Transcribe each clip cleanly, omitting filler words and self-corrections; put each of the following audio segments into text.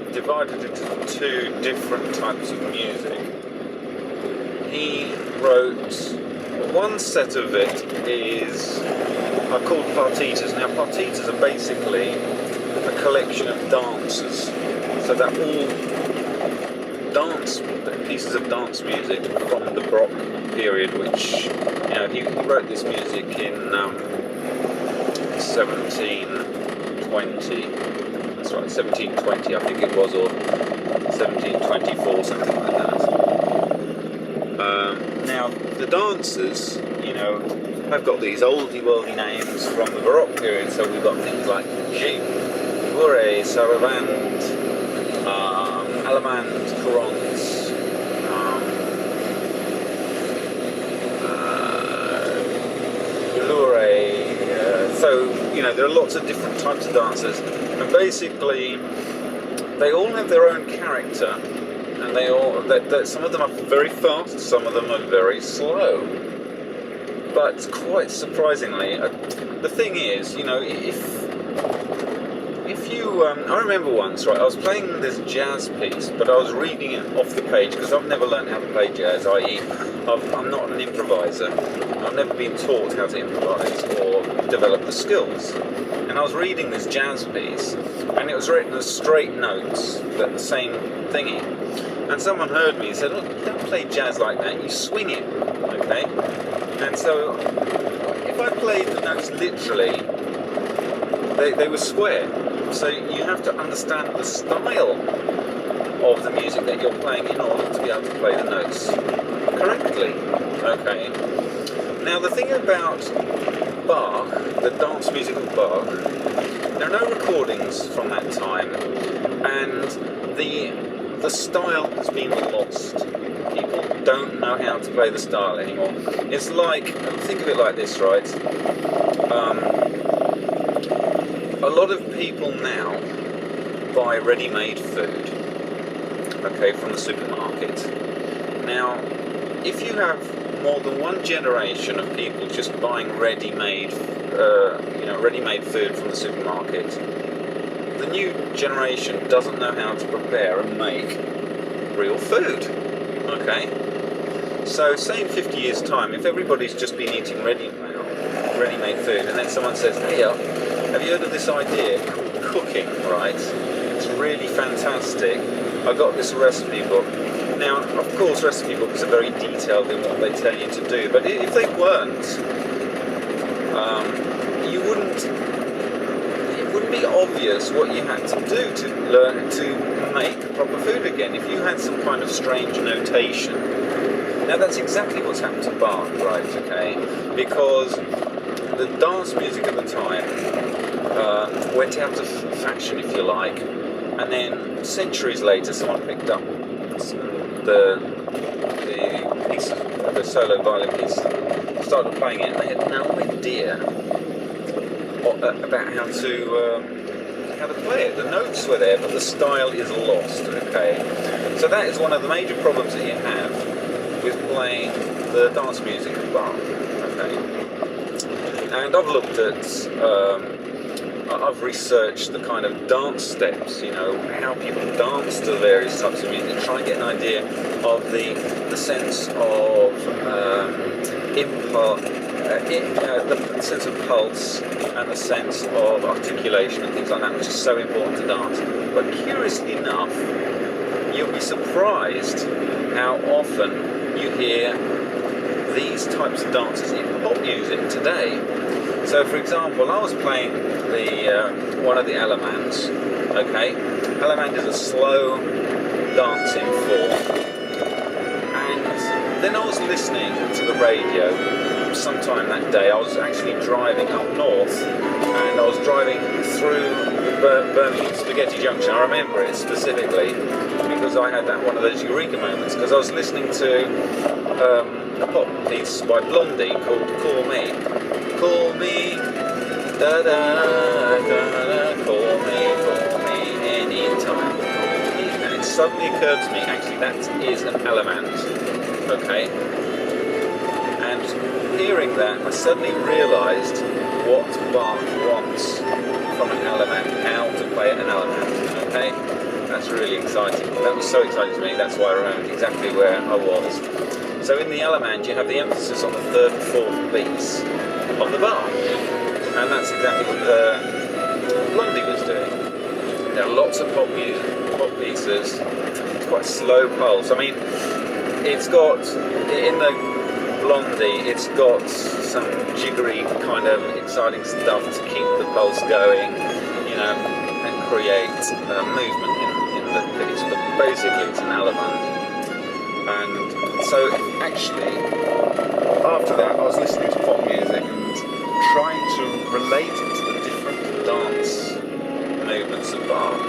divided into two different types of music. He wrote, one set of it are called partitas. Now partitas are basically a collection of dances, so they're all pieces of dance music from the Bach period, which, he wrote this music in 1720. That's right, 1720 I think it was, or 1724, something like that. Now the dancers, have got these oldie-worldy names from the Baroque period, so we've got things like Jig, Bourrée, Sarabande, Allemande, Courants, so there are lots of different types of dancers, and basically they all have their own character, and some of them are very fast, some of them are very slow. But quite surprisingly, the thing is, if you, I remember once, right, I was playing this jazz piece, but I was reading it off the page, because I've never learned how to play jazz, i.e. I'm not an improviser. I've never been taught how to improvise or develop the skills. And I was reading this jazz piece, and it was written as straight notes, but the same thingy. And someone heard me and said, "Look, don't play jazz like that, you swing it, okay?" And so, if I played the notes literally, they were square. So you have to understand the style of the music that you're playing in order to be able to play the notes correctly. Okay. Now the thing about Bach, the dance music of Bach, there are no recordings from that time, and the style has been lost. People don't know how to play the style anymore. It's like, think of it like this, right? A lot of people now buy ready-made food, okay, from the supermarket. Now, if you have more than one generation of people just buying ready-made food from the supermarket, the new generation doesn't know how to prepare and make real food, okay? So, say in 50 years' time, if everybody's just been eating ready-made food, and then someone says, "Hey, have you heard of this idea called cooking, right? It's really fantastic. I got this recipe book." Now, of course, recipe books are very detailed in what they tell you to do, but if they weren't, it wouldn't be obvious what you had to do to learn to make proper food again if you had some kind of strange notation. Now, that's exactly what's happened to Bach, right, okay? Because the dance music at the time went out of fashion, if you like, and then centuries later someone picked up the solo violin piece, started playing it, and they had no idea about how to play it. The notes were there, but the style is lost, okay? So that is one of the major problems that you have with playing the dance music of Bach, okay? And I've looked at, I've researched the kind of dance steps, how people dance to various types of music, try and get an idea of the sense of impulse, the sense of pulse, and the sense of articulation and things like that, which is so important to dance. But curiously enough, you'll be surprised how often you hear these types of dances in pop music today. So, for example, I was playing one of the Allemands, okay? Allemande is a slow dancing form, and then I was listening to the radio sometime that day. I was actually driving up north, and I was driving through the Birmingham Spaghetti Junction. I remember it specifically because I had one of those eureka moments, because I was listening to a pop piece by Blondie called "Call Me." Call me, da da da da, call me anytime. And it suddenly occurred to me, actually, that is an Allemande, okay? And hearing that, I suddenly realised what Bach wants from an Allemande, how to play an Allemande, okay? that's really exciting. That was so exciting to me. That's why I remembered exactly where I was. So in the Allemande, you have the emphasis on the third and fourth beats of the bar, and that's exactly what Blondie was doing. There are lots of pop music, pop pieces. It's quite a slow pulse. I mean, it's got in the Blondie, it's got some jiggery kind of exciting stuff to keep the pulse going, you know, and create movement in the piece. But basically, it's an Allemande. And so, actually, after that, I was listening to pop music and trying to relate it to the different dance movements of Bach.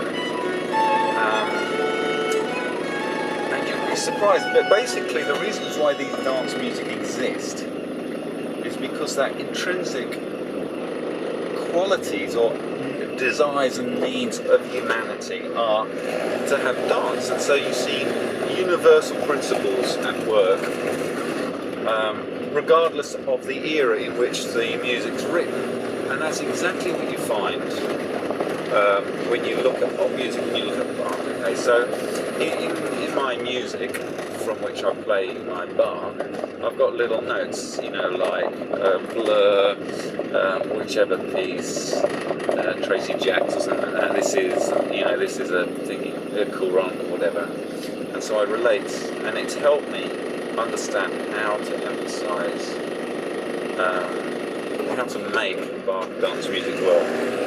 And you'd be surprised, but basically the reasons why these dance music exist is because that intrinsic qualities or desires and needs of humanity are to have dance. And so you see universal principles at work, regardless of the era in which the music's written. And that's exactly what you find when you look at pop music, when you look at Bach. Okay, so in my music, from which I play my Bach, I've got little notes, you know, like Blur, whichever piece, Tracy Jacks or something. This is, you know, this is a thingy, a Courant or whatever. And so I relate, and it's helped me understand how to emphasise, how to make Bach dance music work.